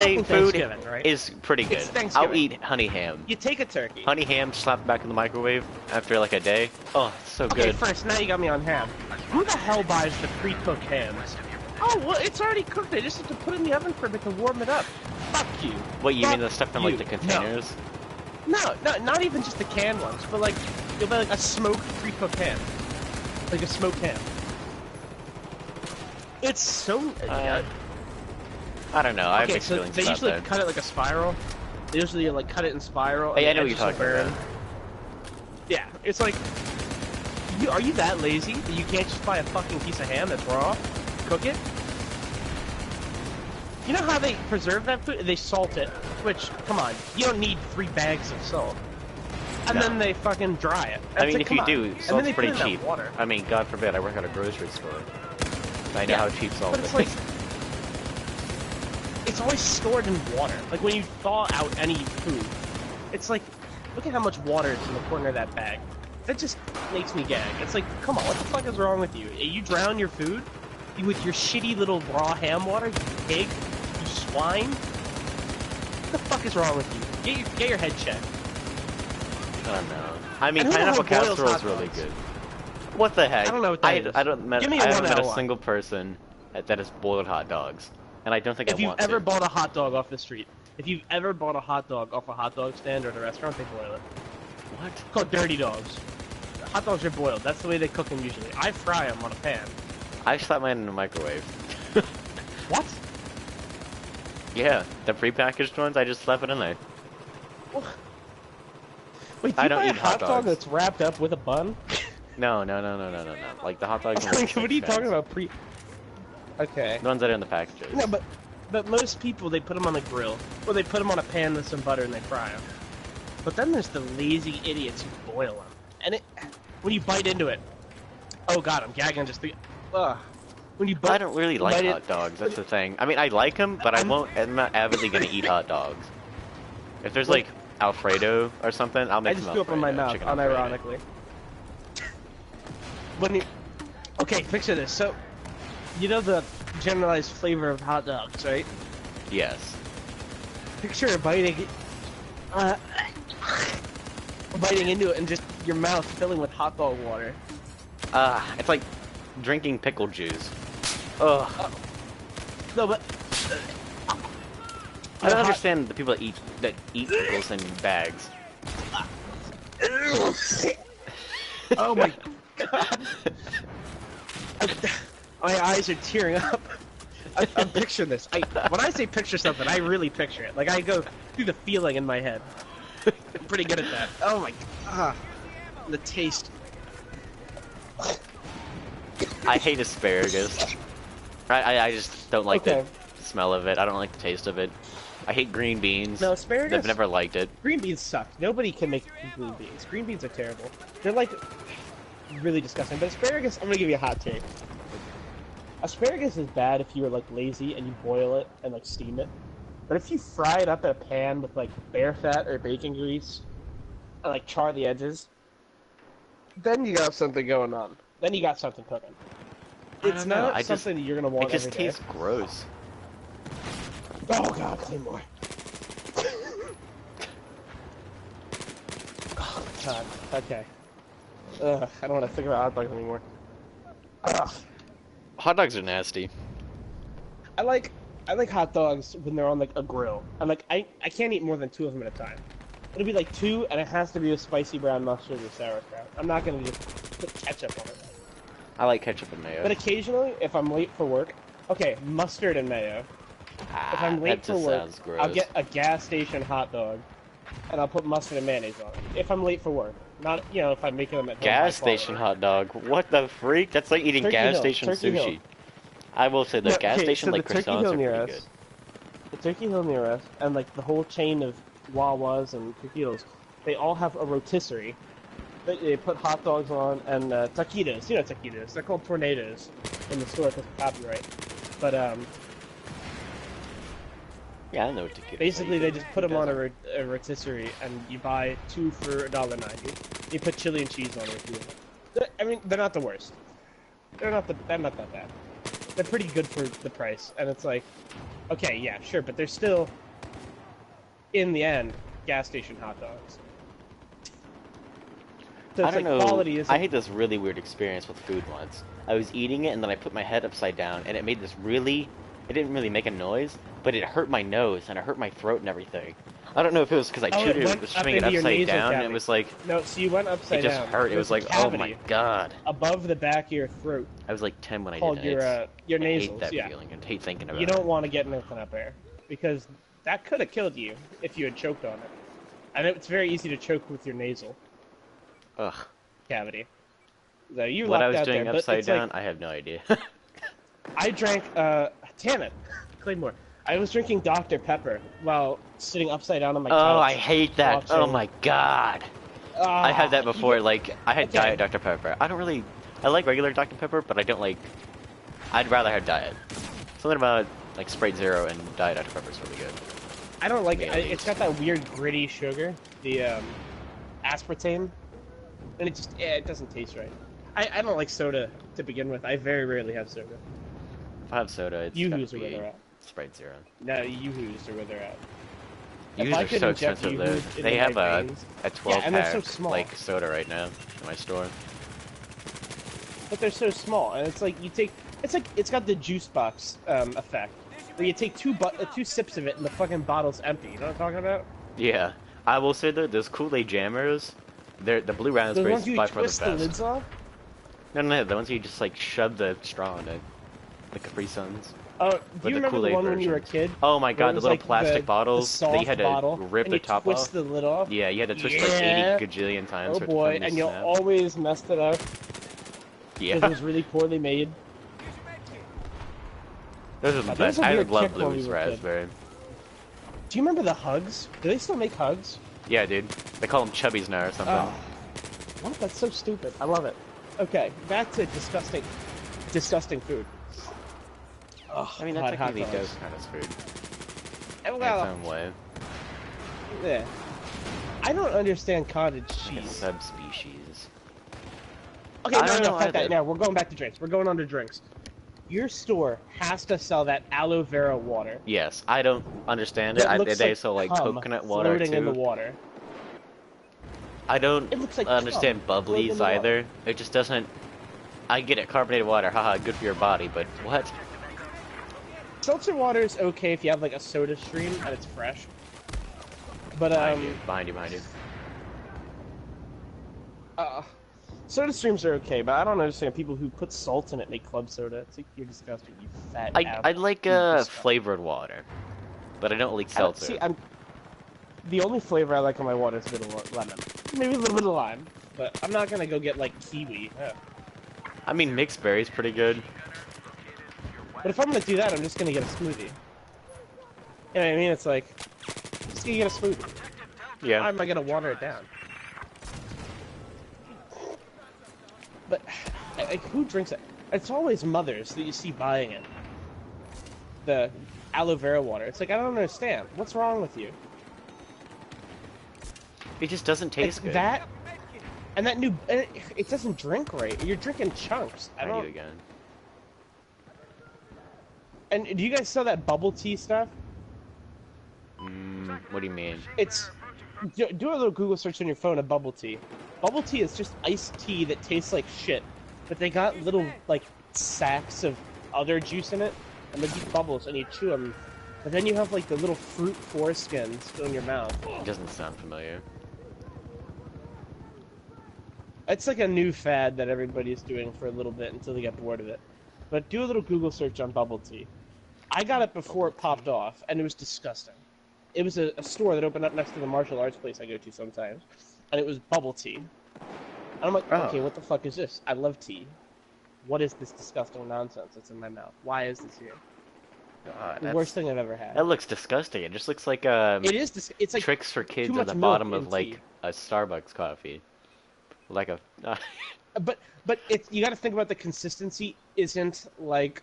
Hey, food right? is pretty good. It's Thanksgiving. I'll eat honey ham. You take a turkey. Honey ham slapped back in the microwave after like a day. Oh, it's so Okay, good. first, now you got me on ham. Who the hell buys the pre-cooked hams? Oh, well, it's already cooked. They just have to put it in the oven for a bit to warm it up. Fuck you. What, you Fuck mean the stuff from like the you. containers? No, not even just the canned ones, but like, you'll buy like a smoked pre-cooked ham. Like a smoked ham. It's so... I don't know, I have okay, mixed so feelings they about usually that. cut it like a spiral. They usually like cut it in spiral. Hey, I and know the what you're edges talking will about. burn. Yeah, it's like... are you that lazy that you can't just buy a fucking piece of ham that's raw, cook it? You know how they preserve that food? They salt it, which, come on, you don't need 3 bags of salt. And No. then they fucking dry it. I mean, like, if you do, salt's pretty cheap. Water. I mean, God forbid, I work at a grocery store. I know how cheap salt but is. it's like... it's always stored in water. Like, when you thaw out any food, it's like, look at how much water is in the corner of that bag. That just makes me gag. It's like, come on, what the fuck is wrong with you? You drown your food with your shitty little raw ham water, you pig, you swine? What the fuck is wrong with you? Get your head checked. I don't know. I mean, And who the pineapple hell boils casserole is hot really dogs? good. What the heck? I don't know what that is. I haven't Give me a met a 1L1. single person that has boiled hot dogs. And I don't think If I you've want ever to. bought a hot dog off the street, if you've ever bought a hot dog off a hot dog stand or at a restaurant, they boil it. What? It's called dirty dogs. Hot dogs are boiled. That's the way they cook them usually. I fry them on a pan. I slapped mine in the microwave. What? Yeah, the prepackaged ones, I just slap it in there. Wait, do I you don't buy a eat hot hot dog dogs. that's wrapped up with a bun? No. Like the hot dogs. What are you talking about? Okay. The ones that are in the packages. No, but most people, they put them on a grill, or they put them on a pan with some butter and they fry them. But then there's the lazy idiots who boil them, and when you bite into it, oh god, I'm gagging just the. When you bite, I don't really like hot dogs. That's the thing. I mean, I like them, but I'm not avidly gonna eat hot dogs. If there's like Alfredo or something, I'll make I just some threw up in my mouth, chicken Alfredo. unironically. When you, okay, picture this. So, you know the generalized flavor of hot dogs, right? Yes. Picture biting into it and just your mouth filling with hot dog water. It's like drinking pickle juice. Ugh. No, but I don't understand the people that eat pickles in bags. Oh my god. My eyes are tearing up. I'm picturing this. When I say picture something, I really picture it. Like, I go through the feeling in my head. I'm pretty good at that. Oh my god. The taste. I hate asparagus. I just don't like the smell of it. I don't like the taste of it. I hate green beans. No, asparagus? I've never liked it. Green beans suck. Nobody can make green beans. Green beans are terrible. They're like really disgusting. But asparagus, I'm gonna give you a hot take. Asparagus is bad if you're like lazy and you boil it and like steam it. But if you fry it up in a pan with like bear fat or bacon grease and like char the edges, then you got something going on. Then you got something cooking. It's not something that you're gonna want every day. It just tastes gross. Oh god, Claymore. Oh god, okay. Ugh, I don't want to think about hot dogs anymore. Ugh. Hot dogs are nasty. I like hot dogs when they're on like a grill. I'm like, I can't eat more than 2 of them at a time. It'll be like 2, and it has to be with spicy brown mustard or sauerkraut. I'm not gonna just put ketchup on it. I like ketchup and mayo. But occasionally, if I'm late for work, okay, mustard and mayo. If I'm late for work, I'll get a gas station hot dog, and I'll put mustard and mayonnaise on it. If I'm late for work, not if I'm making them at home. Gas station hot dog? What the freak? That's like eating gas station sushi. I will say the gas station like croissants are pretty good. The Turkey Hill near us, and like the whole chain of Wawas and Turkey Hills, they all have a rotisserie. They put hot dogs on and taquitos. You know taquitos. They're called tornadoes in the store because of copyright. But yeah, I know what taquitos. basically they just put them on a rotisserie, and you buy 2 for $1.90. You put chili and cheese on it. I mean, they're not the worst. They're not that bad. they're pretty good for the price, and it's like, okay, yeah, sure, but they're still, in the end, gas station hot dogs. So I it's don't like know. quality isn't. I had this really weird experience with food once. I was eating it and then I put my head upside down and it made this really. It didn't really make a noise, but it hurt my nose and it hurt my throat and everything. I don't know if it was because I Oh, chewed it it, went was up chewing it into your upside nasal down, and it cavity. was like No, so you went upside it just down. hurt. It was There's a like, oh my cavity god. above the back of your throat I was like 10 when I called did it. your I hate nasals. that Yeah, feeling. I hate thinking about you it. don't want to get nothing up there because that could have killed you if you had choked on it. And it's very easy to choke with your nasal Ugh. cavity. So you What lucked I was out doing there, but upside it's down, like I have no idea. I drank. Damn it, Claymore. I was drinking Dr. Pepper while sitting upside down on my couch. Oh, I hate that. Oh watching- my god. I had that before. Like, I had Okay. Diet Dr. Pepper. I don't really. I like regular Dr. Pepper, but I don't like. I'd rather have Diet. Something about like Sprite Zero and Diet Dr. Pepper is really good. I don't like it. Mayonnaise. It's got that weird gritty sugar, the aspartame, and it doesn't taste right. I don't like soda to begin with. I very rarely have soda. If I have soda, it's Yoo-hoos gotta are where be they're at. Sprite Zero. No, Yoo-hoos are where they're at. If Yoo-hoos I are could so inject expensive though. Yoo-hoos They into have my a veins- 12 and they're pack so small. like soda right now in my store. But they're so small, and it's like it's got the juice box effect, where you take two sips of it and the fucking bottle's empty. You know what I'm talking about? Yeah, I will say though, those Kool-Aid jammers, the blue The raspberry ones is you by far the twist the best. lids off. No, the ones you just like shove the straw in it, the Capri Suns. Oh, do With you the remember the Kool-Aid one when you were a versions. kid? Oh my where it god, the was little like plastic the bottles that you had to bottle, rip and the you top twist off. the lid off. Yeah, you had to twist it Yeah. like 80 gajillion times Oh for it to boy, finally and you'll snap. always messed it up because Yeah, it was really poorly made. those are the That was best. a I weird love kick when we blues were kids. raspberry. Do you remember the Hugs? Do they still make Hugs? Yeah, dude. They call them chubbies now or something. Oh, what? That's so stupid. I love it. Okay, back to disgusting food. Oh, I mean, God, that hot technically dogs. does count as food Oh, in well, its own way. yeah. I don't understand cottage Like a cheese. subspecies. Okay, I no, don't no, know fuck that. either. Now we're going back to drinks. We're going on to drinks. Your store has to sell that aloe vera water. Yes, I don't understand it. That looks They like sell like cum coconut water floating in the too. water. I don't It looks like understand cum floating in bubblies the water. either. It just doesn't. I get it, carbonated water, haha, good for your body, but what? Seltzer water is okay if you have like a soda stream and it's fresh. But Behind you. soda streams are okay, but I don't understand people who put salt in it make club soda. It's like you're disgusting, you fat. I like You're disgusting. flavored water, but I don't like I don't- seltzer. See, the only flavor I like in my water is a bit of lemon, maybe a little bit of lime, but I'm not gonna go get like kiwi. I mean, mixed berry's pretty good. But if I'm gonna do that, I'm just gonna get a smoothie. You know what I mean? It's like, just gonna get a smoothie. Yeah. Why am I gonna water it down? But, like, who drinks it? It's always mothers that you see buying it. The aloe vera water. It's like, I don't understand. What's wrong with you? It just doesn't taste good. That, and that new, and it doesn't drink right. You're drinking chunks. I Behind don't. you again. And do you guys sell that bubble tea stuff? What do you mean? It's do a little Google search on your phone of bubble tea. Bubble tea is just iced tea that tastes like shit, but they got little like sacks of other juice in it, and they're just bubbles, and you chew them. But then you have like the little fruit foreskins in your mouth. It doesn't sound familiar. It's like a new fad that everybody's doing for a little bit until they get bored of it. But do a little Google search on bubble tea. I got it before it popped off, and it was disgusting. It was a store that opened up next to the martial arts place I go to sometimes, and it was bubble tea. And I'm like, Oh. okay, what the fuck is this? I love tea. What is this disgusting nonsense that's in my mouth? Why is this here? God, The worst thing I've ever had. That looks disgusting. It just looks like It is. It's like tricks for kids too at much the milk bottom in of like tea. a Starbucks coffee. Like a. But it's you got to think about the consistency. Isn't like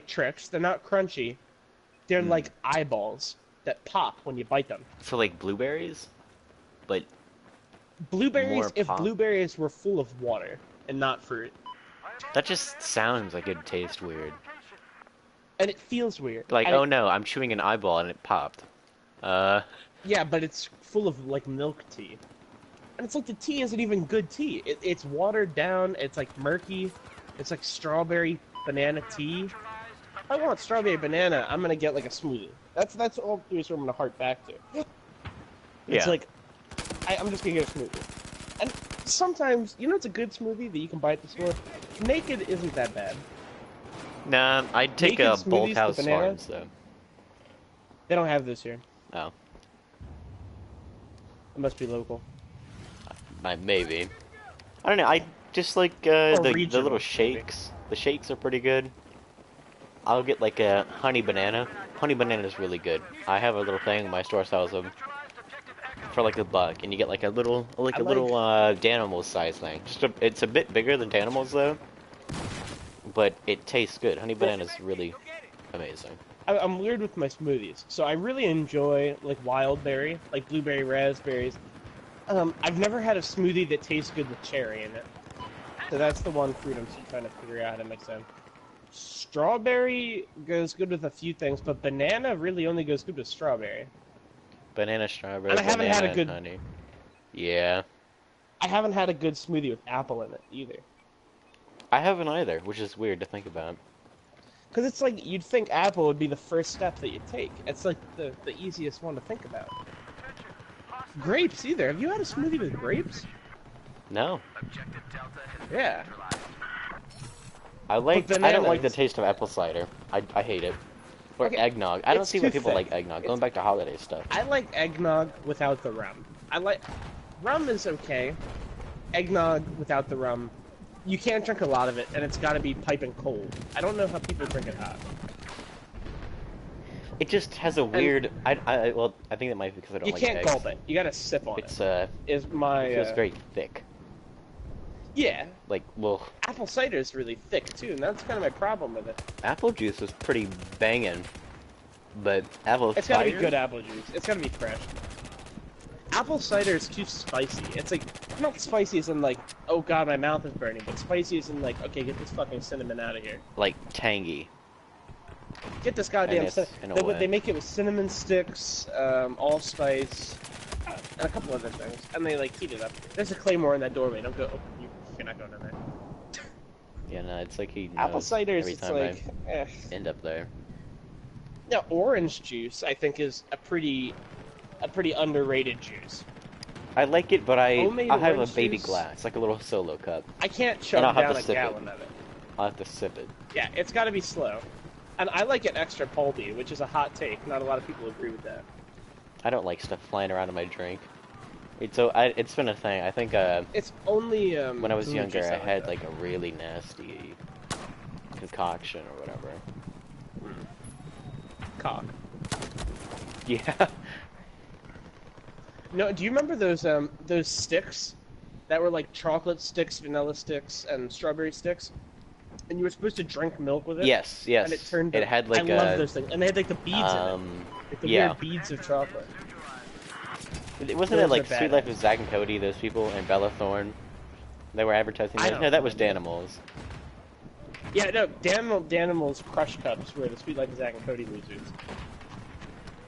tricks. They're not crunchy. They're like eyeballs that pop when you bite them. So like blueberries, but Blueberries. More If pop? blueberries were full of water and not fruit, That just sounds like it'd taste weird. And it feels weird. Like, And oh no, I'm chewing an eyeball and it popped. Uh, yeah, but it's full of like milk tea. And it's like the tea isn't even good tea. It's watered down, it's like murky, it's like strawberry banana tea. If I want strawberry banana, I'm gonna get like a smoothie. That's all the reason I'm gonna hark back to. It's yeah. like I'm just gonna get a smoothie. And sometimes, you know, it's a good smoothie that you can buy at the store. Naked isn't that bad. Nah, I'd take Naked a smoothies Bolt with House banana? Farms though. They don't have this here. Oh, It must be local. maybe. I don't know. I just like Or the regional, little maybe. shakes. The shakes are pretty good. I'll get like a honey banana. Honey banana is really good. I have a little thing. My store sells them for like $1, and you get like a little Danimals size thing. It's a bit bigger than Danimals though, but it tastes good. Honey banana is really amazing. I'm weird with my smoothies. So I really enjoy like wild berry, like blueberry, raspberries. I've never had a smoothie that tastes good with cherry in it. So that's the one fruit I'm still trying to figure out how to mix in. Strawberry goes good with a few things, but banana really only goes good with strawberry. Banana, strawberry, And I haven't banana, had a and good- honey. Yeah, I haven't had a good smoothie with apple in it either. I haven't either, which is weird to think about. Because it's like, you'd think apple would be the first step that you take. It's like the easiest one to think about. Grapes either. Have you had a smoothie with grapes? No, Yeah. I don't like the bananas. taste of apple cider. I hate it. Or Okay, eggnog. I don't it's see why too people thick. like eggnog. Going back to holiday stuff. I like eggnog without the rum. Rum is okay. Eggnog without the rum. You can't drink a lot of it, and it's got to be piping cold. I don't know how people drink it hot. It just has a weird. Well, I think that might be because I don't You like can't eggs. gulp it. You got to sip on It's it. Is my it feels very thick. yeah. Like, well, Apple cider is really thick too, and that's kind of my problem with it. apple juice is pretty banging, but apple It's got to be cider? good apple juice. It's got to be fresh. Apple cider is too spicy. It's like, not spicy as in like, oh god, my mouth is burning, but spicy as in like, okay, get this fucking cinnamon out of here. Like tangy. Get this goddamn it's cinnamon. in a way. They make it with cinnamon sticks, allspice, and a couple other things, and they like heat it up. There's a claymore in that doorway. Don't go. You're not going in there. Yeah, no, it's like he Apple knows ciders, every it's time like, I end up there. now orange juice, I think, is a pretty underrated juice. I like it, but Homemade I'll have a orange baby juice? glass, like a little solo cup. I can't And chug I'll have down to a sip it. gallon of it. I'll have to sip it. Yeah, it's got to be slow. And I like it extra pulpy, which is a hot take. Not a lot of people agree with that. I don't like stuff flying around in my drink. It's been a thing. I think It's only when I was blue younger, juice I like had that. like a really nasty concoction or whatever. cock. Yeah. No, do you remember those sticks that were like chocolate sticks, vanilla sticks, and strawberry sticks? And you were supposed to drink milk with it. Yes, yes. And it turned. It had like I love those things, and they had like the beads in it, like the yeah. weird beads of chocolate. Wasn't Those it like are Sweet Life badass. of Zack and Cody? Those people and Bella Thorne. They were advertising. I Those? don't No, that was remember. Danimals. Yeah, no, Danimals Crush Cups were the Sweet Life of Zack and Cody losers.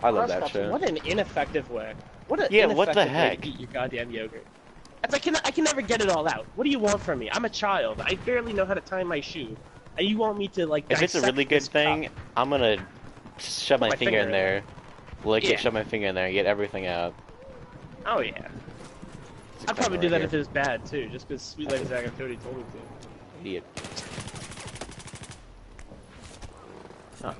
I love Crush that Cups, show. what an ineffective way. What an Yeah, what the ineffective way heck? to eat your goddamn yogurt. It's like, I can never get it all out. What do you want from me? I'm a child. I barely know how to tie my shoe. And you want me to, like, If it's a dissect really good this thing, cup? I'm gonna shove my my finger finger in in there, lick Yeah. it, shove my finger in there, and get everything out. Oh, yeah. It's a I'd probably clever do that idea. if it was bad, too, just because Sweet Life of Zack and Cody told me to. Idiot. Huh.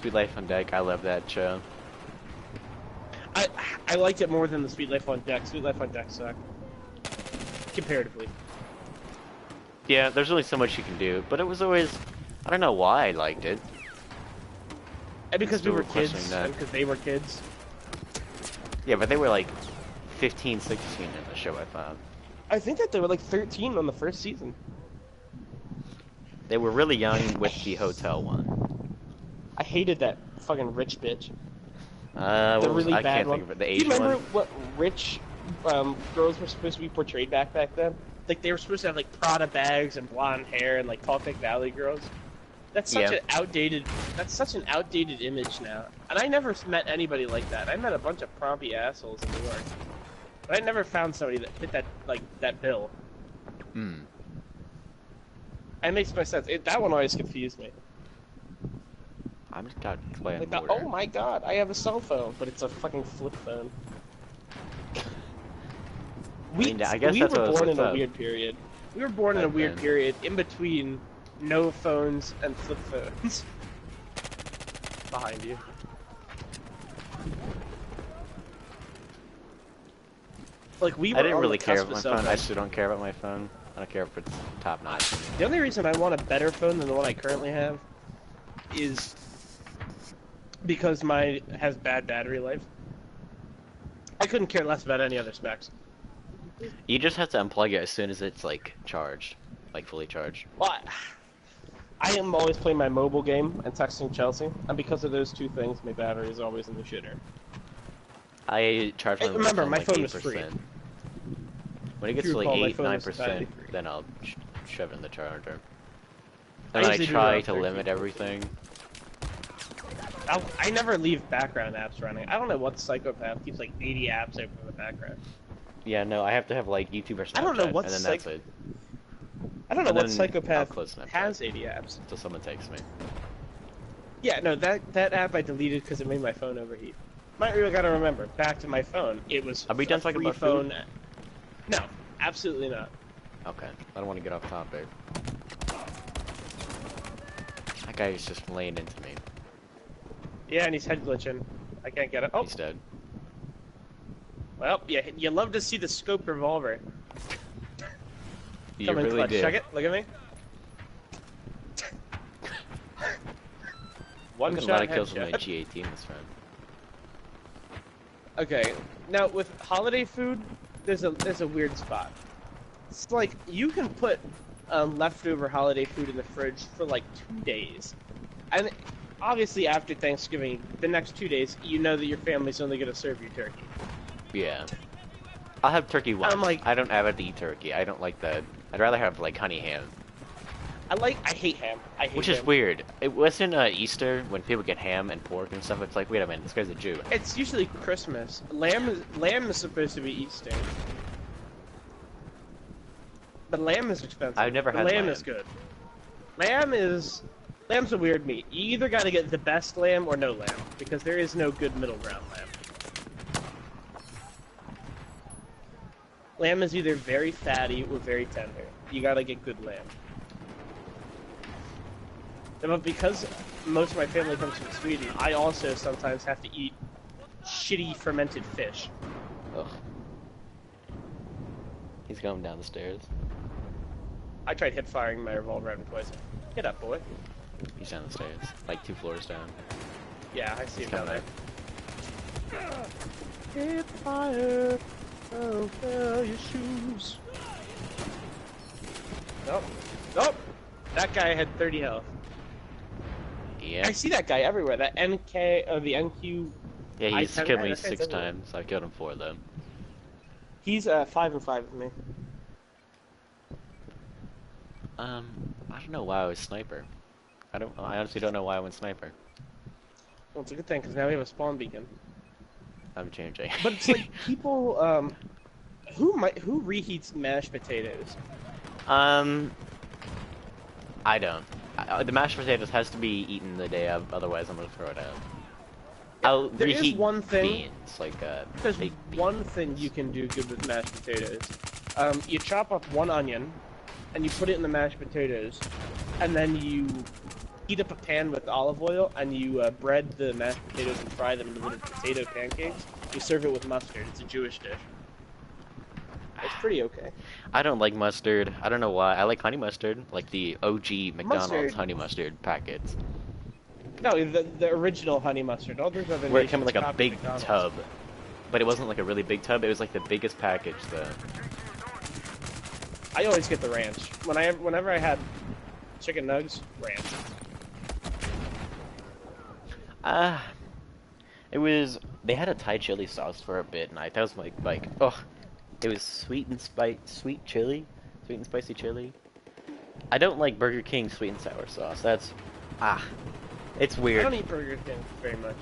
Sweet Life on Deck, I love that show. I liked it more than the Sweet Life on Deck. Sweet Life on Deck sucked. Comparatively. Yeah, there's only so much you can do, but it was always... I don't know why I liked it. And because we Still were kids, questioning that. and because they were kids. Yeah, but they were like 15, 16 in the show, I thought. I think that they were like 13 on the first season. They were really young with the hotel one. I hated that fucking rich bitch. What The was, really I bad can't one. think of it. The Do you Asian remember one? what rich girls were supposed to be portrayed back then. Like they were supposed to have like Prada bags and blonde hair and like Tall Thick Valley girls. That's such Yeah. an outdated. That's such an outdated image now. And I never met anybody like that. I met a bunch of prompy assholes in New York, but I never found somebody that fit that bill. Hmm. It makes no sense. That one always confused me. I'm just got play Like, on oh my god, I have a cell phone, but it's a fucking flip phone. I guess we that's were what it born looks in a up. weird period. We were born in a Back weird then. period in between no phones and flip phones. Behind you. Like we were I didn't on really the care cusp about my of cell phone. I phones. still don't care about my phone. I don't care if it's top notch. The only reason I want a better phone than the one I currently have is because mine has bad battery life. I couldn't care less about any other specs. You just have to unplug it as soon as it's like charged, like fully charged. Well, I am always playing my mobile game and texting Chelsea, and because of those two things, my battery is always in the shitter. I charge my Remember, phone my like phone 8%. was free. When it If gets you to like recall, my 8, phone was 9%, entirely free. then I'll shove it in the charger. I And then I usually do try around to 13. limit everything. I never leave background apps running. I don't know what psychopath keeps like 80 apps open in the background. Yeah, no, I have to have like YouTube or Snapchat, I don't know what and then that's it. I don't know And what then I'll psychopath close Snapchat. has 80 apps. Until someone takes me. Yeah, no, that app I deleted because it made my phone overheat. Might really gotta remember. Back to my phone. It was Are we done a talking free about food? phone. No, absolutely not. Okay, I don't want to get off topic. That guy is just laying into me. Yeah, and he's head glitching. I can't get it. Oh, He's dead. well, yeah, you love to see the scope revolver. You Come in really clutch. did. Check it. Look at me. One Look at a shot lot of kills with my headshot. G18 this round. Okay, now with holiday food, there's a weird spot. It's like you can put leftover holiday food in the fridge for like 2 days, and obviously after Thanksgiving, the next 2 days, you know that your family's only gonna serve you turkey. Yeah. I'll have turkey once. I'm like- I don't ever eat turkey. I don't like that. I'd rather have like honey ham. I hate ham. I hate Which is ham. weird. It wasn't Easter when people get ham and pork and stuff. It's like, wait a minute, this guy's a Jew. It's usually Christmas. Lamb is supposed to be Easter. But lamb is expensive. I've never But had lamb lamb. is good. Lamb's a weird meat. You either gotta get the best lamb or no lamb, because there is no good middle ground lamb. Lamb is either very fatty or very tender. You gotta get good lamb. But because most of my family comes from Sweden, I also sometimes have to eat shitty fermented fish. Ugh. He's going down the stairs. I tried hip firing my revolver at him twice. Get up, boy. He's down the stairs. Like 2 floors down. Yeah, I see He's him down coming there. up. Hip fire. Oh, fill your shoes. Nope. Nope. That guy had 30 health. Yeah. I see that guy everywhere. That NK or the NQ. Yeah, he's I- killed that me guy's 6 everywhere. times. I've killed him 4 of them. He's 5 and 5 with me. I don't know why I was sniper. I honestly don't know why I went sniper. Well, it's a good thing because now we have a spawn beacon. I'm changing. But it's like people. Who reheats mashed potatoes? I don't. The mashed potatoes has to be eaten the day of, otherwise I'm gonna throw it out. I'll There is reheat one thing- beans, like There's baked beans. one thing you can do good with mashed potatoes. You chop up one onion, and you put it in the mashed potatoes, and then you heat up a pan with olive oil, and you bread the mashed potatoes and fry them into little potato pancakes. You serve it with mustard. It's a Jewish dish. It's pretty okay. I don't like mustard. I don't know why. I like honey mustard, like the OG McDonald's Mustard. honey mustard packets, No, the original honey mustard. All those other where it came in nations like a copied big McDonald's. tub, but it wasn't like a really big tub. It was like the biggest package, though. I always get the ranch. Whenever I had chicken nugs, ranch. It was. They had a Thai chili sauce for a bit, and that was like, oh, It was sweet chili, sweet and spicy chili. I don't like Burger King sweet and sour sauce. That's ah, it's I weird. don't eat Burger King very much,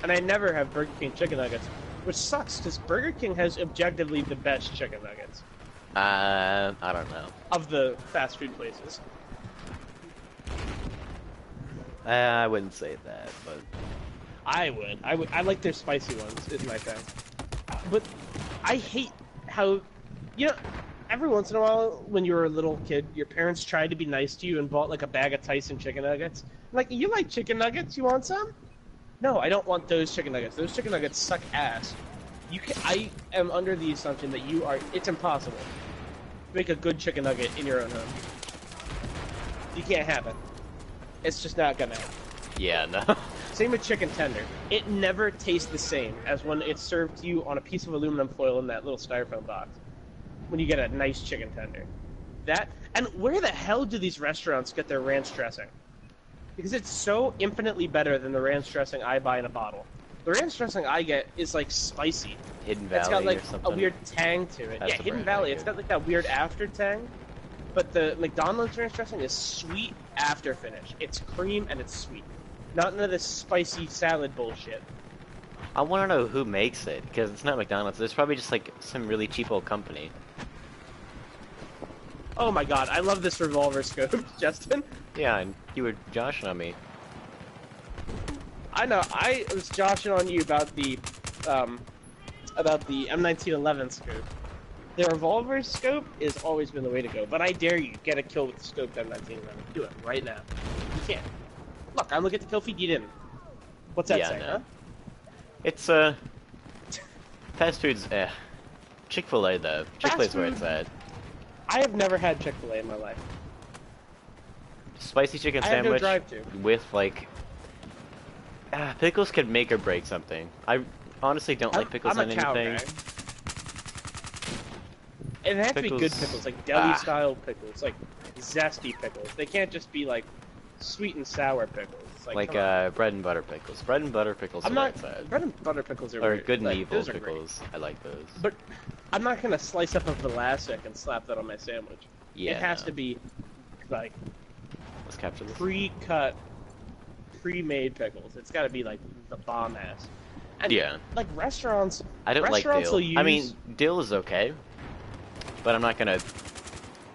and I never have Burger King chicken nuggets, which sucks because Burger King has objectively the best chicken nuggets I don't know. of the fast food places. I wouldn't say that, but I would. I like their spicy ones. Is my thing. But I hate how, you know, every once in a while when you were a little kid, your parents tried to be nice to you and bought like a bag of Tyson chicken nuggets. Like, you like chicken nuggets? You want some? No, I don't want those chicken nuggets. Those chicken nuggets suck ass. You can. I am under the assumption that you are. It's impossible to make a good chicken nugget in your own home. You can't have it. It's just not gonna happen. yeah, no. Same with chicken tender. It never tastes the same as when it's served to you on a piece of aluminum foil in that little styrofoam box. When you get a nice chicken tender. That, and where the hell do these restaurants get their ranch dressing? Because it's so infinitely better than the ranch dressing I buy in a bottle. The ranch dressing I get is like spicy. Hidden Valley It's got like or something. a weird tang to it. That's Yeah, the Hidden brand I Valley. get. It's got like that weird after tang. But the McDonald's ranch dressing is sweet after finish. It's cream and it's sweet. Not none of this spicy salad bullshit. I want to know who makes it because it's not McDonald's. It's probably just like some really cheap old company. Oh my god, I love this revolver scope, Justin. Yeah, and you were joshing on me. I know, I was joshing on you about the M1911 scope. The revolver scope has always been the way to go, but I dare you, get a kill with the scope M1911. Do it right now. You can't. Look, I'm looking at the kill feed, you didn't. What's that Yeah, say, no. huh? It's fast food's Chick-fil-A though. Chick-fil-A's where it's at. I have never had Chick-fil-A in my life. Spicy chicken I have no sandwich drive-thru. with like pickles could make or break something. I honestly don't like pickles I'm on a cow anything. guy. It has to be good Pickles- pickles, like deli-style pickles, like zesty pickles. They can't just be like sweet and sour pickles. Like come on. bread and butter pickles. Bread and butter pickles I'm are not. where it's at. Bread and butter pickles are Or weird. good and Like, evil those are great. pickles. I like those. But I'm not gonna slice up a Vlasic and slap that on my sandwich. Yeah, It has no. to be like Let's capture this. pre-cut, pre-made pickles. It's got to be like the bomb ass. And Yeah. like restaurants. I don't like restaurants dill. will use. I mean, dill is okay, but I'm not gonna.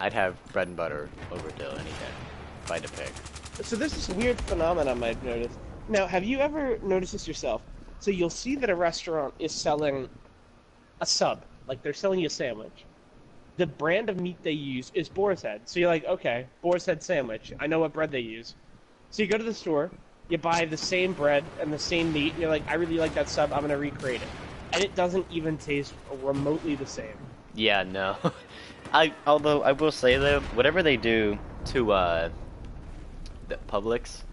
I'd have bread and butter over dill any day if I had to pick. So there's this weird phenomenon I've noticed. Now, have you ever noticed this yourself? So you'll see that a restaurant is selling a sub, like they're selling you a sandwich. The brand of meat they use is boar's head. So you're like, okay, boar's head sandwich. I know what bread they use. So you go to the store, you buy the same bread and the same meat, and you're like, I really like that sub, I'm gonna recreate it. And it doesn't even taste remotely the same. Yeah, no. Although I will say though, whatever they do to the Publix.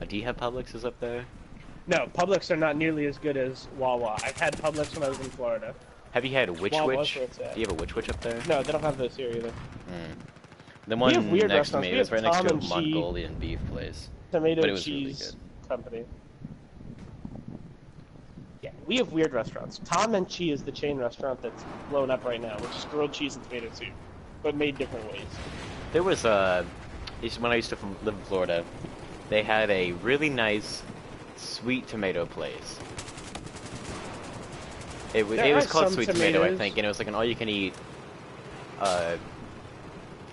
Do you have Publixes up there? No, Publix are not nearly as good as Wawa. I've had Publix when I was in Florida. Have you had Witch Wawa's Witch? where it's at. Do you have a Witch Witch up there? No, they don't have those here either. The have one weird next to restaurants. me We is have right next to a Tom and Chi. Mongolian beef place. Tomato But it was really cheese good. company. Yeah, we have weird restaurants. Tom and Chi is the chain restaurant that's blown up right now, which is grilled cheese and tomato soup, but made different ways. There was when I used to live in Florida, they had a really nice sweet tomato place. It There was are called some Sweet Tomato, I tomatoes- think, and it was like an all-you-can-eat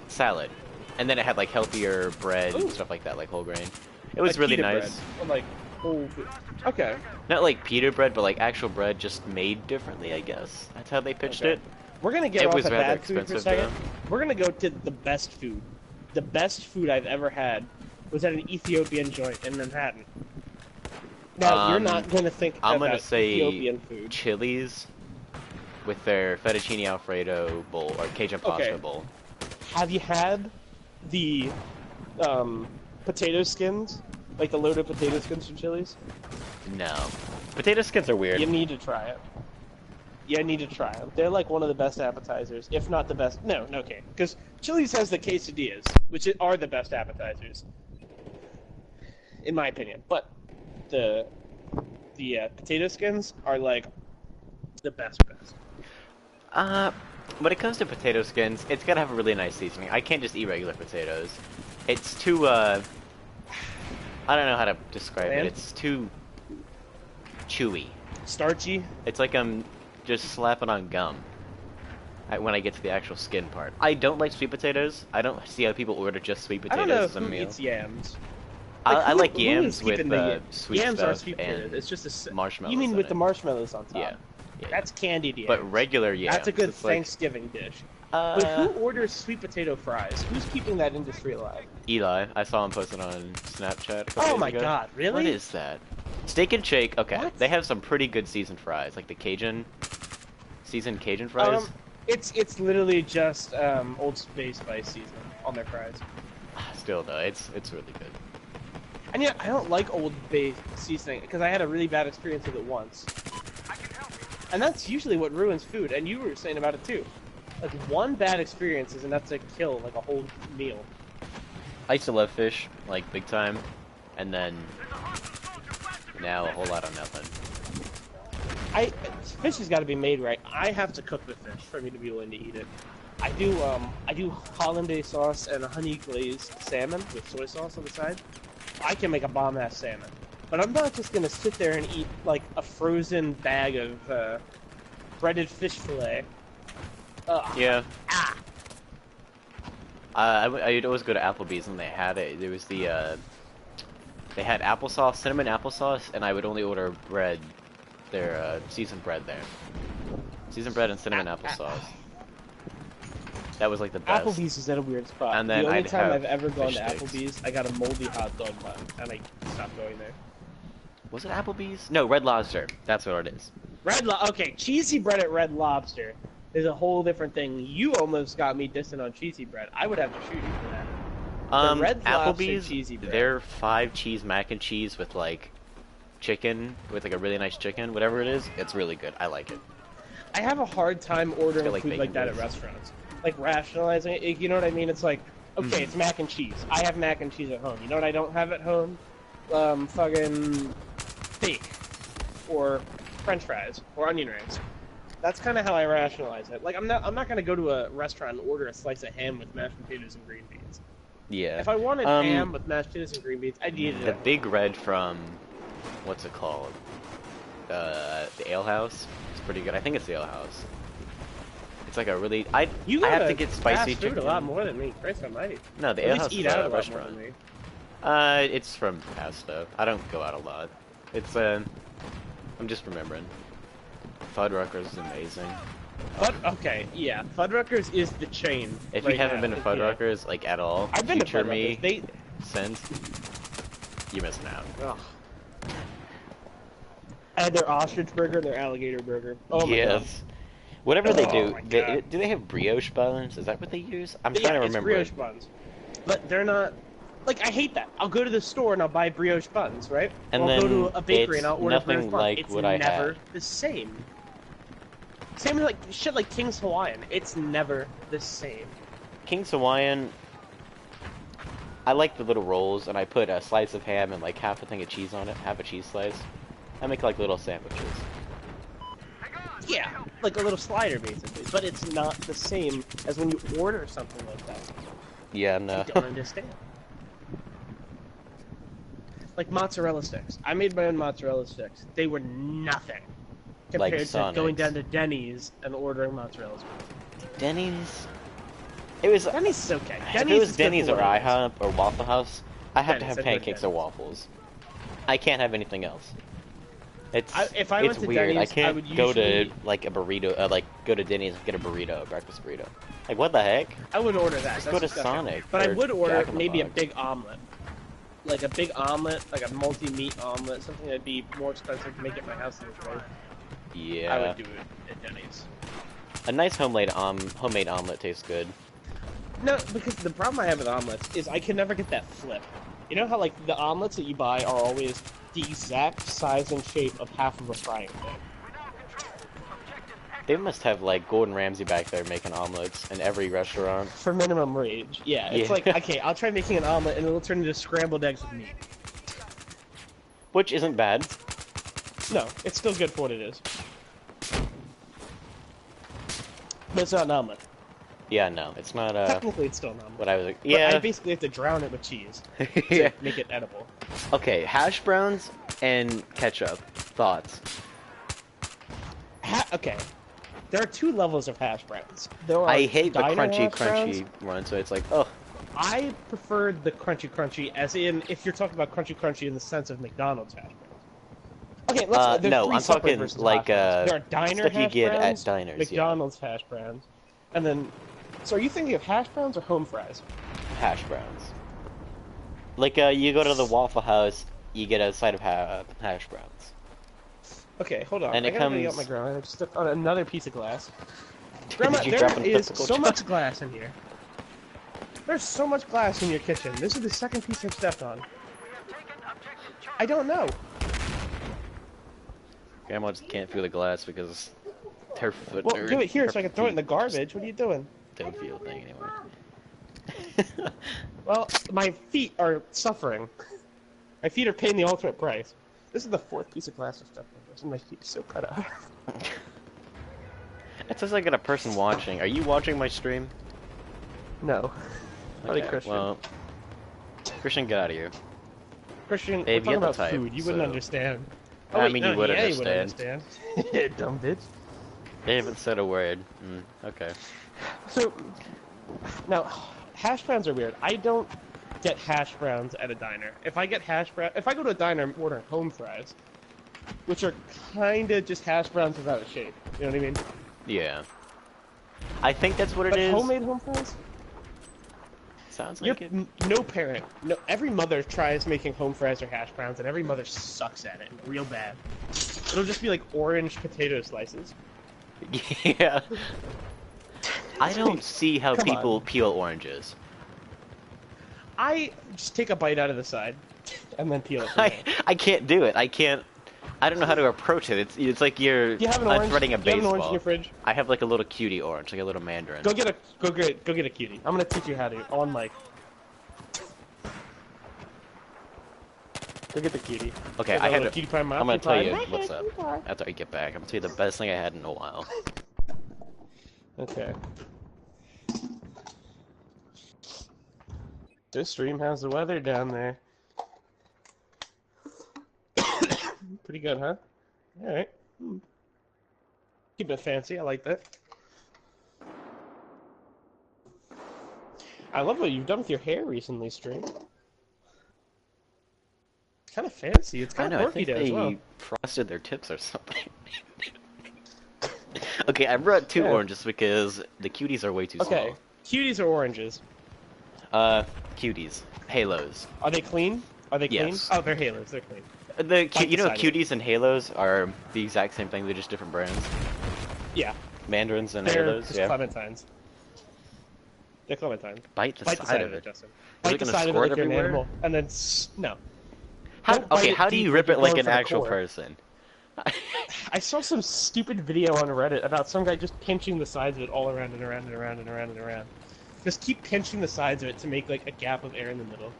salad. And then it had like healthier bread and Ooh. stuff like that, like whole grain. It was Like really pita nice. bread, or like whole food. Okay. Not like pita bread, but like actual bread just made differently, I guess. That's how they pitched Okay. it. We're gonna get It off was of rather bad food for a expensive, second. though. We're gonna go to the best food. The best food I've ever had was at an Ethiopian joint in Manhattan. Now you're not gonna think I'm about gonna say Ethiopian food. Chili's with their fettuccine alfredo bowl or Cajun pasta Okay. bowl. Have you had the potato skins? Like the loaded potato skins from Chili's? No. Potato skins are weird. You need to try it. You need to try them. They're like one of the best appetizers, if not the best. No, okay. Because Chili's has the quesadillas, which are the best appetizers, in my opinion. But the potato skins are like the best. Uh, when it comes to potato skins, it's gotta have a really nice seasoning. I can't just eat regular potatoes. It's too, I don't know how to describe it. Bland? It's too chewy. Starchy? It's like I'm just slapping on gum when I get to the actual skin part. I don't like sweet potatoes. I don't see how people order just sweet I don't know potatoes as a who meal. eats yams. I like who yams is with keeping the sweet yams are stuff sweet and potatoes. It's just a marshmallows You mean in with it. the marshmallows on top? Yeah. Yeah. That's candied yams. But regular yams. That's a good it's like, Thanksgiving dish. But uh, who orders sweet potato fries? Who's keeping that industry alive? Eli. I saw him posted on Snapchat a couple Oh days my ago. god, really? What is that? Steak and Shake. Okay, What? they have some pretty good seasoned fries, like the seasoned Cajun fries. It's literally just Old Bay spice seasoning on their fries. Still though, it's really good. And yeah, I don't like Old Bay seasoning because I had a really bad experience with it once. And that's usually what ruins food. And you were saying about it too. Like one bad experience is enough to kill like a whole meal. I used to love fish, like big time, and then now a whole lot of nothing. Fish has got to be made right. I have to cook the fish for me to be willing to eat it. I do hollandaise sauce and a honey glazed salmon with soy sauce on the side. I can make a bomb ass salmon, but I'm not just gonna sit there and eat like a frozen bag of breaded fish fillet. Ugh. Yeah. Ah. I'd always go to Applebee's and they had it. There was they had applesauce, cinnamon applesauce, and I would only order bread, their seasoned bread there. Seasoned bread and cinnamon applesauce. That was like the best. Applebee's is at a weird spot. And then the only I'd time have I've ever gone fish to sticks. Applebee's, I got a moldy hot dog bun, and I stopped going there. Was it Applebee's? No, Red Lobster. That's what it is. Okay, cheesy bread at Red Lobster is a whole different thing. You almost got me dissing on cheesy bread. I would have to shoot you for that. The Red Lobster Applebee's, cheesy bread. their 5 cheese mac and cheese with like chicken, with like a really nice chicken, whatever it is, it's really good. I like it. I have a hard time ordering got, like, food bacon like that at bits. restaurants. Like rationalizing it, you know what I mean? It's like, okay, Mhm. it's mac and cheese. I have mac and cheese at home. You know what I don't have at home? Fucking steak, or French fries, or onion rings. That's kind of how I rationalize it. Like I'm not gonna go to a restaurant and order a slice of ham with mashed potatoes and green beans. Yeah. If I wanted ham with mashed potatoes and green beans, I'd eat it. The Big Red from, what's it called? The Ale House. It's pretty good. I think it's the Ale House. It's like a really I have to get spicy fast food chicken. a lot more than me. Christ almighty. No, the At Ale least House eat is out a a lot more restaurant. than me. It's from past stuff. I don't go out a lot. It's I'm just remembering. Fuddruckers is amazing. Okay, yeah. Fuddruckers is the chain. If right you haven't now. been to Fuddruckers, like at all, I've been to future Fuddruckers. me since, you're missing out. Ugh. I had their ostrich burger and their alligator burger. Oh my god. Yes. Whatever they Oh do, my God. do they have brioche buns? Is that what they use? I'm Yeah, trying to it's remember. brioche buns. But they're not... Like, I hate that. I'll go to the store and I'll buy brioche buns, right? And or I'll go then to a bakery and I'll it's order nothing brioche buns. like It's what I never had. the same. Same with, like, shit like King's Hawaiian. It's never the same. King's Hawaiian, I like the little rolls, and I put a slice of ham and like half a thing of cheese on it, half a cheese slice. I make like little sandwiches. Yeah, like a little slider, basically. But it's not the same as when you order something like that. Yeah, no. I don't understand. Like mozzarella sticks. I made my own mozzarella sticks. They were nothing Like compared to Sonic's. going down to Denny's and ordering mozzarella sticks. Denny's. It was. Denny's is okay. If Denny's it was is good Denny's for or what it is. IHOP or Waffle House, I have to Denny's, have I'd go to pancakes or Denny's. waffles. I can't have anything else. It's If I it's went to weird. Denny's, I can't I would go to usually- like a burrito, like go to Denny's and get a burrito, a breakfast burrito. Like what the heck? I would order that. Just That's go to disgusting. Sonic But I or would order Jack in the maybe a Box. big omelet. Like a big omelet, like a multi-meat omelet, something that'd be more expensive to make at my house than it's worth. Yeah. I would do it at Denny's. A nice homemade omelet tastes good. No, because the problem I have with omelets is I can never get that flip. You know how like the omelets that you buy are always the exact size and shape of half of a frying pan. They must have like Gordon Ramsay back there making omelets in every restaurant. For minimum wage. Yeah, it's Yeah. like, okay, I'll try making an omelet and it'll turn into scrambled eggs with meat. Which isn't bad. No, it's still good for what it is. But it's not an omelet. Yeah, no, it's not, Technically, it's still an omelet. what I was like, But I yeah. basically have to drown it with cheese Yeah. to make it edible. Okay, hash browns and ketchup. Thoughts? Okay. There are two levels of hash browns. There are I hate the diner crunchy, hash browns. one, so it's like, oh. I prefer the crunchy, as in, if you're talking about crunchy in the sense of McDonald's hash browns. Okay, there's No, three I'm separate talking versions of like, hash browns. There are diner stuff you hash get browns, at diners, McDonald's hash browns, and then... So are you thinking of hash browns or home fries? yeah. Hash browns. Like, you go to the Waffle House, you get a side of hash browns. Okay, hold on. And I it gotta comes... get my grandma. I just stepped on another piece of glass. Grandma, Did you there drop an is elliptical so jar? much glass in here. There's so much glass in your kitchen. This is the second piece I've stepped on. I don't know. Grandma just can't feel the glass because her foot... Well, do it here so I can throw it in the feet garbage. What are you doing? don't feel a thing anymore. Well, my feet are suffering. My feet are paying the ultimate price. This is the fourth piece of glass I've stepped on, and my feet are so cut out. It says I got a person watching. Are you watching my stream? No. Probably Okay, Christian. well... Christian, get out of here. Christian, Babe, we're you talking have the about type, food. You wouldn't so- understand. I mean, you would yeah, understand. You would understand. Dumb bitch. They haven't said a word. Okay. So, now, hash browns are weird. I don't get hash browns at a diner. If I go to a diner, I'm ordering home fries, which are kind of just hash browns without a shape. You know what I mean? Yeah. I think that's what it But is. homemade home fries? Sounds like it. No parent, no, every mother tries making home fries or hash browns, and every mother sucks at it, real bad. It'll just be like orange potato slices. Yeah. I don't see how Come people on. peel oranges. I just take a bite out of the side, and then peel it from there. I can't do it. I don't know how to approach it. It's like you're Do you have an orange? threading a Do you have an orange in baseball. your fridge? I have like a little cutie orange, like a little mandarin. Go get a cutie. I'm gonna teach you how to on mic. Go get the cutie. Okay, Get I that had little to. cutie pie mouth, I'm gonna cutie tell pie. you Hi, what's hi, up cutie pie. after I get back. I'm gonna tell you the best thing I had in a while. Okay. This stream has the weather down there. Pretty good, huh? Alright. Keep it fancy, I like that. I love what you've done with your hair recently, stream. Kind of fancy. It's I kind know. of I quirky think there as they well. frosted their tips or something. Okay, I brought two Yeah. oranges because the cuties are way too Okay. Cuties or oranges? small. Cuties, halos. Are they clean? Are they clean? Yes. Oh, they're halos. They're clean. You know, decided. cuties and halos are the exact same thing. They're just different brands. Yeah. Mandarins and They're halos. just Yeah. clementines. They're clementines. Bite the Bite the side of it. Justin. Is it Bite the gonna side of it squirt like you're an everywhere? animal, and then no. How, Don't bite okay, it how do deep you like rip you're it like going an for the actual core. person? I saw some stupid video on Reddit about some guy just pinching the sides of it all around and around and around and around and around. Just keep pinching the sides of it to make like a gap of air in the middle.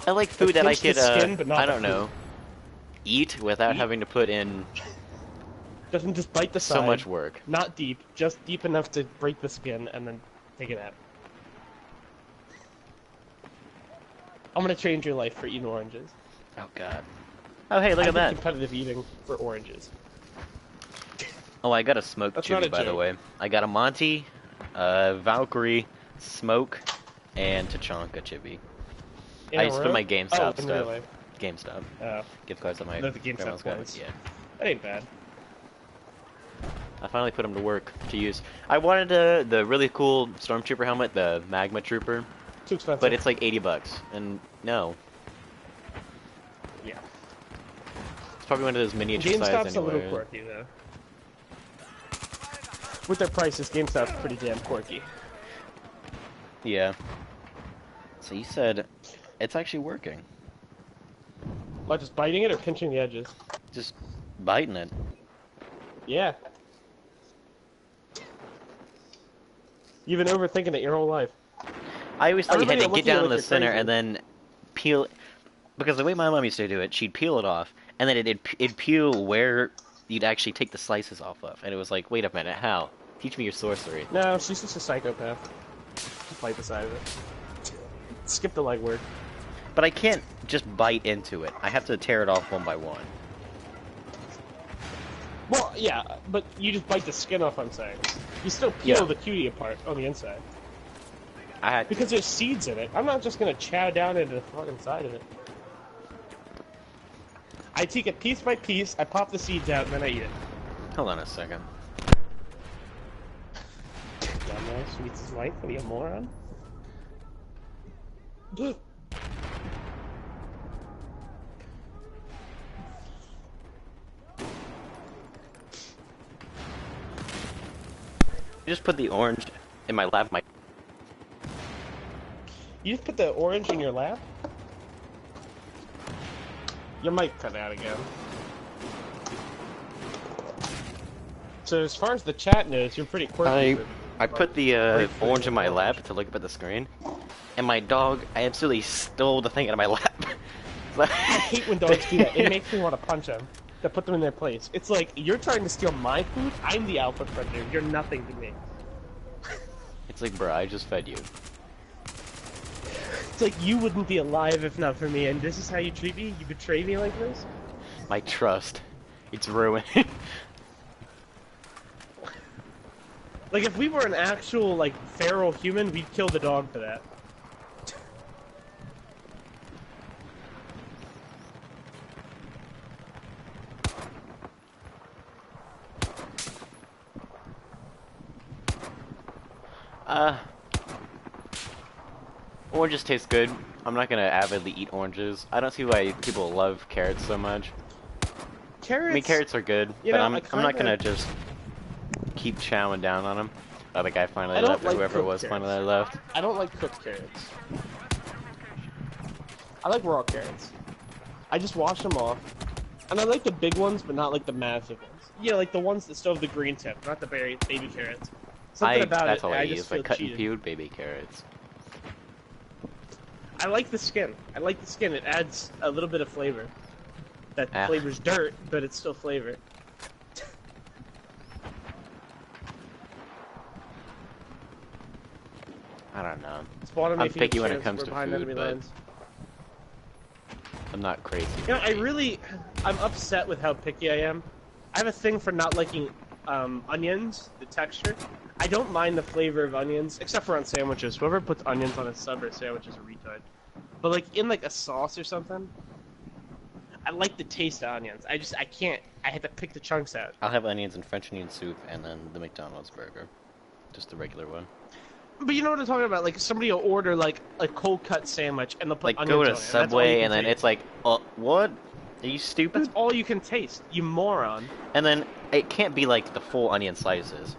I like food that I pinch the could, skin, but not I the don't know, eat without Eat? having to put in Doesn't just bite the side. so much work. Not deep, just deep enough to break the skin and then take it out. I'm gonna change your life for eating oranges. Oh god. Oh hey, look I at do that. competitive eating for oranges. Oh, I got a smoked That's not chili, a by the joke. way. I got a Monty, Valkyrie, smoke, and Tachanka chibi. In I a used to row? put my GameStop in real stuff. life. GameStop. Oh, Gift cards on my no, the GameStop grandma's got. points. Yeah. That ain't bad. I finally put them to work to use. I wanted the really cool Stormtrooper helmet, the Magma Trooper, Too expensive. but it's like $80, and no. yeah. It's probably one of those miniature size GameStop's a little anyway. quirky though. With their prices, GameStop's pretty damn quirky. Yeah. So you said it's actually working. What, just biting it or pinching the edges? Just biting it. Yeah. You've been overthinking it your whole life. I always thought you had Everybody to looking get at down you in the like you're center crazy. and then peel, because the way my mom used to do it, she'd peel it off, and then it'd peel where you'd actually take the slices off of, and it was like, wait a minute, how? Teach me your sorcery. No, she's just a psychopath. Fight beside it. Skip the legwork. But I can't just bite into it. I have to tear it off one by one. Well, yeah, but you just bite the skin off, I'm saying. You still peel Yeah. the cutie apart on the inside. I had Because there's seeds in it. I'm not just gonna chow down into the fucking side of it. I take it piece by piece, I pop the seeds out, and then I eat it. Hold on a second. Dumbass eats his life, what are you, a moron? I just put the orange in my lap. You just put the orange in your lap? Your mic cut out again. So as far as the chat knows, you're pretty quirky. I put the orange in my lap to look up at the screen, and my dog absolutely stole the thing out of my lap. I hate when dogs do that. It makes me want to punch them. To put them in their place. It's like, you're trying to steal my food, I'm the alpha predator, you're nothing to me. It's like, bro, I just fed you. It's like, you wouldn't be alive if not for me, and this is how you treat me? You betray me like this? My trust. It's ruined. Like, if we were an actual, like, feral human, we'd kill the dog for that. Oranges taste good. I'm not gonna avidly eat oranges. I don't see why people love carrots so much. Carrots? I mean, carrots are good, You but know, I'm not gonna just keep chowing down on them. Oh, the guy finally I don't left, or like whoever it cooked was carrots. finally left. I don't like cooked carrots. I like raw carrots. I just wash them off. And I like the big ones, but not like the massive ones. Yeah, like the ones that still have the green tip, not the baby carrots. Something about that's it, all I I eat just is like feel cut and cheated. peeled baby carrots. I like the skin. I like the skin. It adds a little bit of flavor. That Ah. flavor's dirt, but it's still flavor. I don't know. Spawn I'm picky when it comes to behind food, enemy but lines. I'm not crazy. You know, I'm upset with how picky I am. I have a thing for not liking onions, the texture. I don't mind the flavor of onions, except for on sandwiches. Whoever puts onions on a sub or sandwich is a retard. But like in like a sauce or something, I like the taste of onions. I can't. I had to pick the chunks out. I'll have onions and French onion soup, and then the McDonald's burger, just the regular one. But you know what I'm talking about? Like somebody will order like a cold cut sandwich and they'll put Like onions go on to it. And that's all Subway, you can and then taste. it's like, oh, what? Are you stupid? That's all you can taste, you moron. And then it can't be like the full onion slices.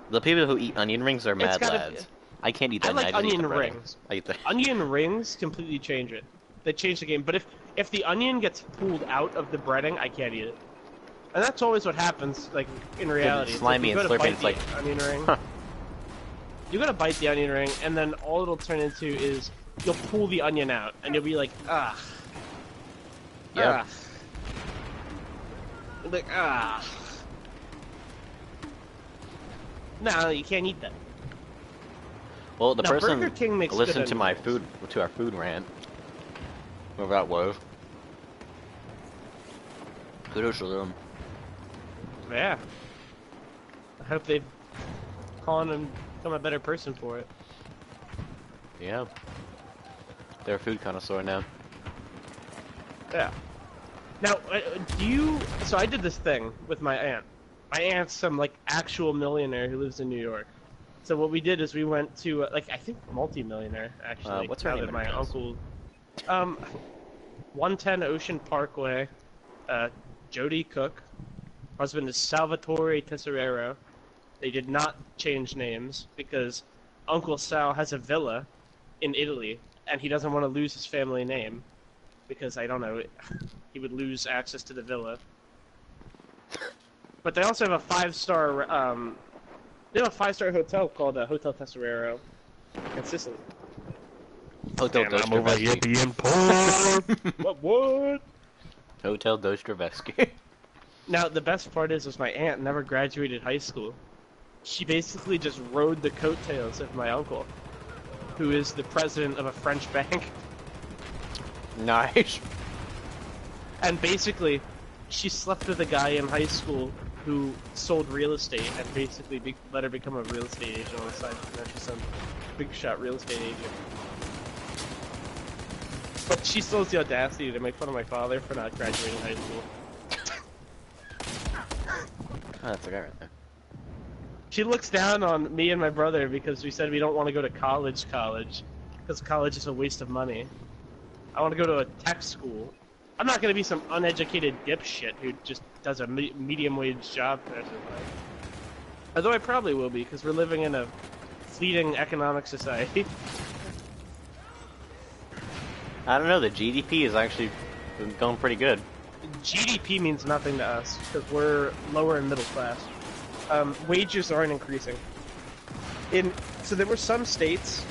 The people who eat onion rings are mad gotta lads. I can't eat I that. like just eat onion the breading. rings. I eat the. Onion rings completely change it. They change the game. But if the onion gets pulled out of the breading, I can't eat it. And that's always what happens, like in reality. It's slimy you and go to slurpy, bite it's the like, onion ring. huh. You gotta bite the onion ring, and then all it'll turn into is you'll pull the onion out, and you'll be like, ah. Yep. Like, ah. No, you can't eat that. Well, the Now, person Burger King makes listened good to my onion food to our food rant. Whoever that was. Kudos to them. Yeah. I hope they've gone and become a better person for it. Yeah. They're a food connoisseur now. Yeah. Now, do you... So I did this thing with my aunt. My aunt's some, like, actual millionaire who lives in New York. So what we did is we went to, like, I think multi-millionaire, actually. What's her now name that in my address? uncle... 110 Ocean Parkway. Jody Cook. Husband is Salvatore Tesoriero. They did not change names because Uncle Sal has a villa in Italy, and he doesn't want to lose his family name because, I don't know, he would lose access to the villa. But they also have a five-star, they have a five-star hotel called Hotel Tesoriero in Sicily. Hotel Dostoevsky. being poor. What? Hotel Dostoevsky. Now, the best part is my aunt never graduated high school. She basically just rode the coattails of my uncle, who is the president of a French bank. Nice. And basically, she slept with a guy in high school who sold real estate and basically let her become a real estate agent on the side. Now she's some big shot real estate agent. But she still has the audacity to make fun of my father for not graduating high school. Oh, that's a guy right there. She looks down on me and my brother because we said we don't want to go to college, because college is a waste of money. I want to go to a tech school. I'm not going to be some uneducated dipshit who just does a medium wage job for the rest of his life. Although I probably will be, because we're living in a fleeting economic society. I don't know, the GDP is actually going pretty good. GDP means nothing to us, because we're lower and middle class. Wages aren't increasing. So there were some states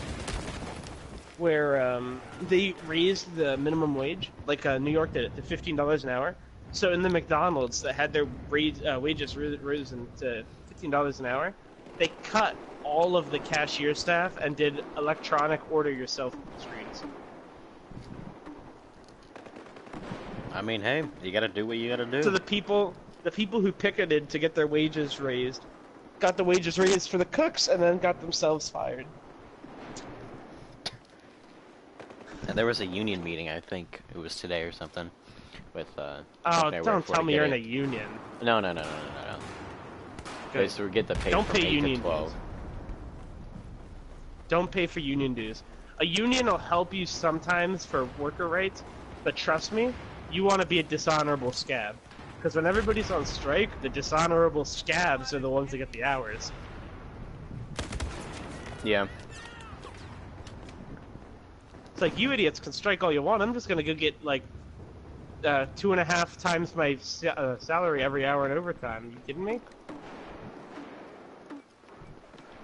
where they raised the minimum wage, like New York did it, to $15 an hour. So in the McDonald's that had their wages risen to $15 an hour, they cut all of the cashier staff and did electronic order yourself screens. I mean, hey, you gotta do what you gotta do. So the people who picketed to get their wages raised, got the wages raised for the cooks and then got themselves fired. And there was a union meeting, I think it was today or something, with Oh, don't tell me you're in a union. No. Okay, so we get the pay Don't from pay 8 union to 12. dues. Don't pay for union dues. A union will help you sometimes for worker rights, but trust me, you want to be a dishonorable scab. Because when everybody's on strike, the dishonorable scabs are the ones that get the hours. Yeah. It's like, you idiots can strike all you want, I'm just gonna go get, like, 2.5 times my salary every hour in overtime. You kidding me?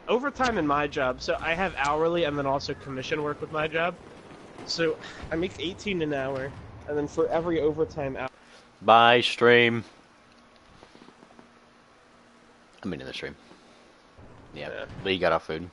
Overtime in my job, so I have hourly and then also commission work with my job. So I make 18 an hour, and then for every overtime hour. Bye, stream. I'm into the stream. Yeah, but you got off food.